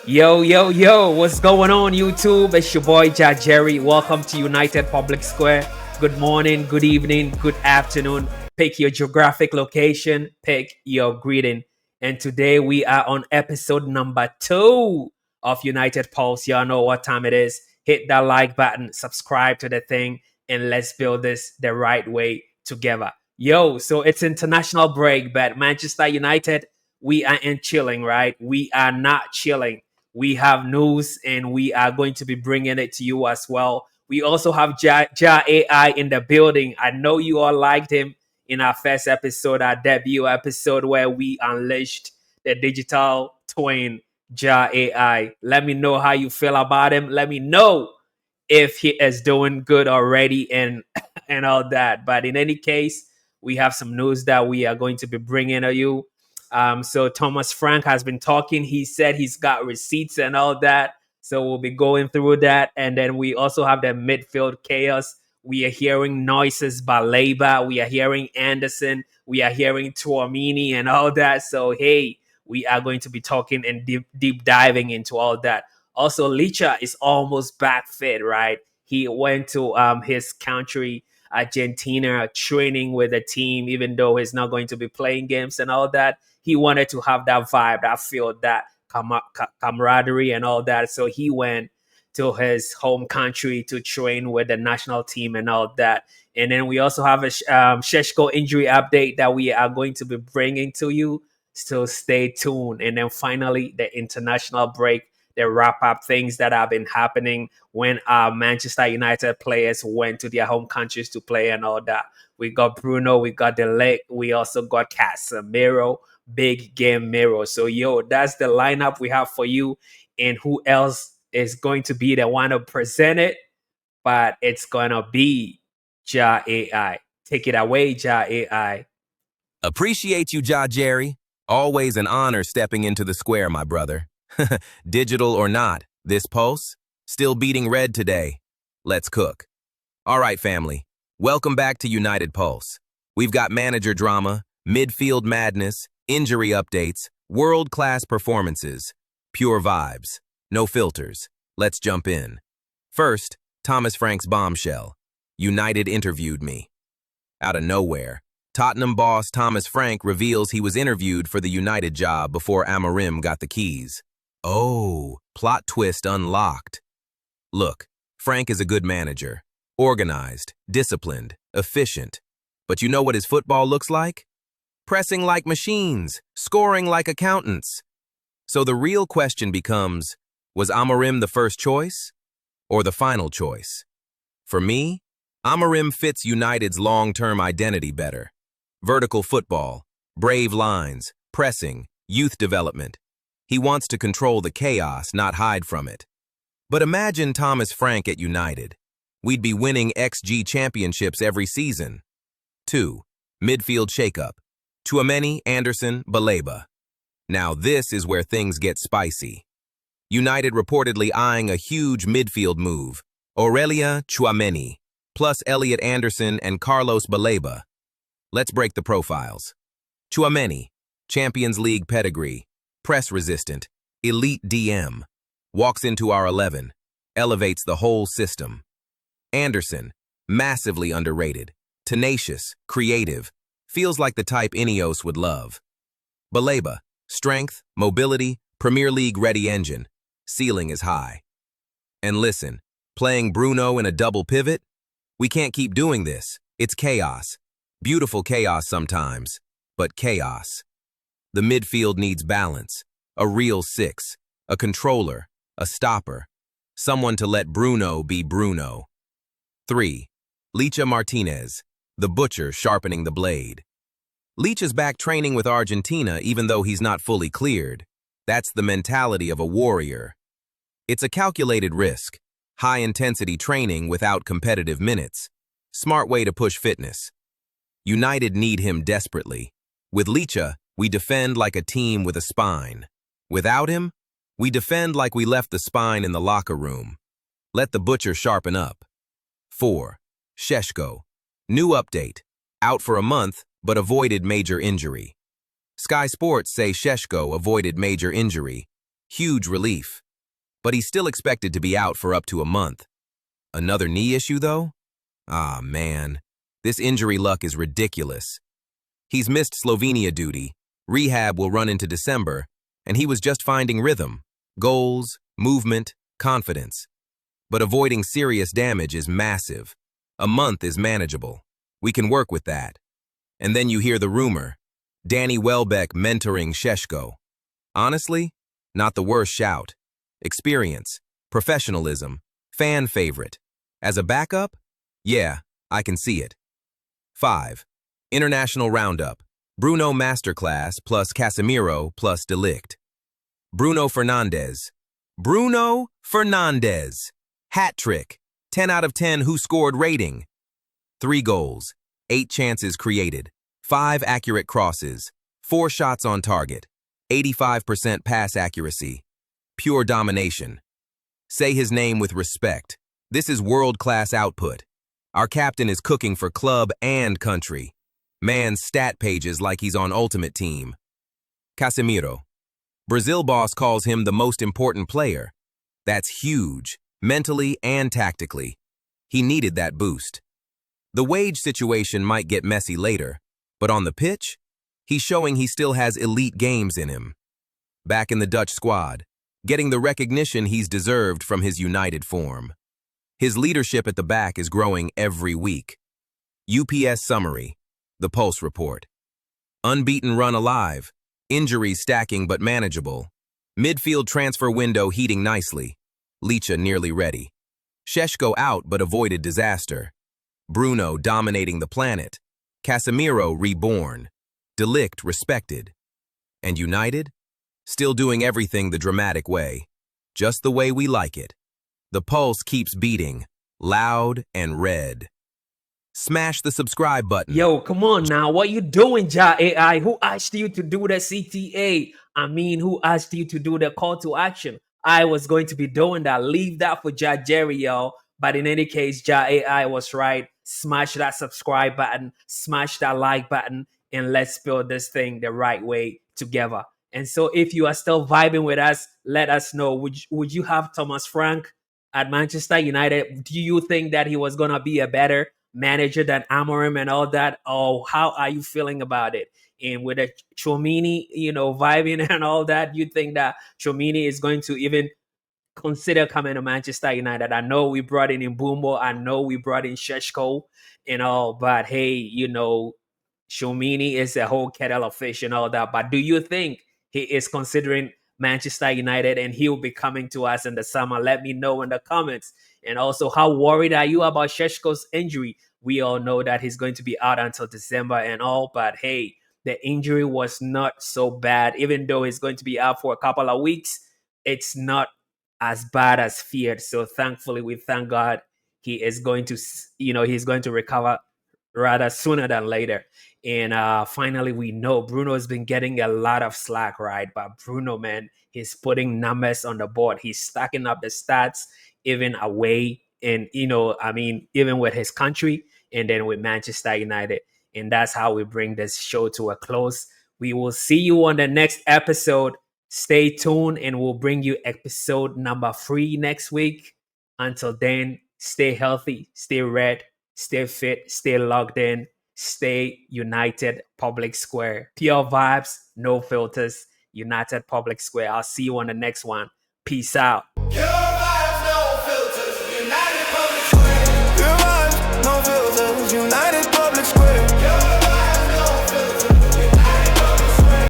Yo, yo, yo, what's going on, YouTube? It's your boy, Jerry. Welcome to United Public Square. Good morning, good evening, good afternoon. Pick your geographic location, pick your greeting. And today we are on episode number 2 of United Pulse. Y'all know what time it is. Hit that like button, subscribe to the thing, and let's build this the right way together. Yo, so it's international break, but Manchester United, we are in chilling, right? We are not chilling. We have news and we are going to be bringing it to you as well. We also have JAH-AI in the building. I know you all liked him in our first episode, our debut episode, where we unleashed the digital twin JAH-AI. Let me know how you feel about him. Let me know if he is doing good already and all that. But in any case, we have some news that we are going to be bringing to you. So Thomas Frank has been talking. He said he's got receipts and all that. So we'll be going through that. And then we also have the midfield chaos. We are hearing noises, Baleba. We are hearing Anderson. We are hearing Tchouaméni and all that. So, hey, we are going to be talking and deep diving into all that. Also, Licha is almost back fit, right? He went to his country, Argentina, training with the team, even though he's not going to be playing games and all that. He wanted to have that vibe, that feel, that camaraderie and all that. So he went to his home country to train with the national team and all that. And then we also have a Sesko injury update that we are going to be bringing to you. So stay tuned. And then finally, the international break, the wrap up things that have been happening when our Manchester United players went to their home countries to play and all that. We got Bruno, we got the leg, we also got Casemiro, big game Miro. So yo, that's the lineup we have for you. And who else is going to be the one to present it? But it's gonna be JAH-AI. Take it away, JAH-AI. Appreciate you, Jerry. Always an honor stepping into the square, my brother. Digital or not, this pulse, still beating red today. Let's cook. All right, family. Welcome back to United Pulse. We've got manager drama, midfield madness, injury updates, world-class performances, pure vibes, no filters. Let's jump in. First, Thomas Frank's bombshell. United interviewed me. Out of nowhere, Tottenham boss Thomas Frank reveals he was interviewed for the United job before Amorim got the keys. Oh, plot twist unlocked. Look, Frank is a good manager. Organized, disciplined, efficient. But you know what his football looks like? Pressing like machines, scoring like accountants. So the real question becomes, was Amorim the first choice or the final choice? For me, Amorim fits United's long-term identity better. Vertical football, brave lines, pressing, youth development. He wants to control the chaos, not hide from it. But imagine Thomas Frank at United. We'd be winning XG championships every season. 2. Midfield shakeup. Tchouaméni, Anderson, Baleba. Now this is where things get spicy. United reportedly eyeing a huge midfield move. Aurélien, Tchouaméni, plus Elliot Anderson and Carlos Baleba. Let's break the profiles. Tchouaméni, Champions League pedigree, press-resistant, elite DM, walks into our 11, elevates the whole system. Anderson, massively underrated, tenacious, creative, feels like the type Ineos would love. Baleba, strength, mobility, Premier League-ready engine, ceiling is high. And listen, playing Bruno in a double pivot? We can't keep doing this. It's chaos. Beautiful chaos sometimes, but chaos. The midfield needs balance, a real 6, a controller, a stopper, someone to let Bruno be Bruno. 3. Lisandro Martínez, the butcher sharpening the blade. Leach is back training with Argentina even though he's not fully cleared. That's the mentality of a warrior. It's a calculated risk, high-intensity training without competitive minutes. Smart way to push fitness. United need him desperately. With Licha, we defend like a team with a spine. Without him, we defend like we left the spine in the locker room. Let the butcher sharpen up. 4. Sesko. New update. Out for a month, but avoided major injury. Sky Sports say Sesko avoided major injury. Huge relief. But he's still expected to be out for up to a month. Another knee issue, though? Ah, man. This injury luck is ridiculous. He's missed Slovenia duty, rehab will run into December, and he was just finding rhythm, goals, movement, confidence. But avoiding serious damage is massive. A month is manageable. We can work with that. And then you hear the rumor, Danny Welbeck mentoring Sesko. Honestly, not the worst shout. Experience, professionalism, fan favorite. As a backup? Yeah, I can see it. 5. International roundup. Bruno Masterclass plus Casemiro plus Delict. Bruno Fernandes. Bruno Fernandes. Hat trick. 10 out of 10 who scored rating. 3 goals. 8 chances created. 5 accurate crosses. 4 shots on target. 85% pass accuracy. Pure domination. Say his name with respect. This is world-class output. Our captain is cooking for club and country. Man's stat pages like he's on Ultimate Team. Casemiro. Brazil boss calls him the most important player. That's huge, mentally and tactically. He needed that boost. The wage situation might get messy later, but on the pitch, he's showing he still has elite games in him. Back in the Dutch squad, getting the recognition he's deserved from his united form. His leadership at the back is growing every week. UPS summary, the Pulse report. Unbeaten run alive, injuries stacking but manageable. Midfield transfer window heating nicely. Licha nearly ready. Sesko out but avoided disaster. Bruno dominating the planet. Casemiro reborn. Delict respected. And United? Still doing everything the dramatic way. Just the way we like it. The pulse keeps beating, loud and red. Smash the subscribe button. Yo, come on now. What you doing, JAH-AI? Who asked you to do the CTA? I mean, who asked you to do the call to action? I was going to be doing that. Leave that for Jerry, yo. But in any case, JAH-AI was right. Smash that subscribe button. Smash that like button. And let's build this thing the right way together. And so if you are still vibing with us, let us know. Would you have Thomas Frank at Manchester United? Do you think that he was going to be a better manager than Amorim and all that? Oh, how are you feeling about it? And with the Tchouaméni, vibing and all that, you think that Tchouaméni is going to even consider coming to Manchester United? I know we brought in Mbumbo. I know we brought in Sesko and all, but hey, Tchouaméni is a whole kettle of fish and all that. But do you think he is considering Manchester United and he'll be coming to us in the summer? Let me know in the comments. And also, how worried are you about Sesko's injury? We all know that he's going to be out until December and all, but hey, the injury was not so bad. Even though he's going to be out for a couple of weeks, it's not as bad as feared. So thankfully, we thank God he is going to, he's going to recover rather sooner than later. And finally, we know Bruno has been getting a lot of slack, right? But Bruno, man, he's putting numbers on the board. He's stacking up the stats even away. And, even with his country and then with Manchester United. And that's how we bring this show to a close. We will see you on the next episode. Stay tuned and we'll bring you episode number 3 next week. Until then, stay healthy, stay red, stay fit, stay logged in, stay united. Public Square. Pure vibes, no filters. United Public Square. I'll see you on the next one. Peace out. Yeah!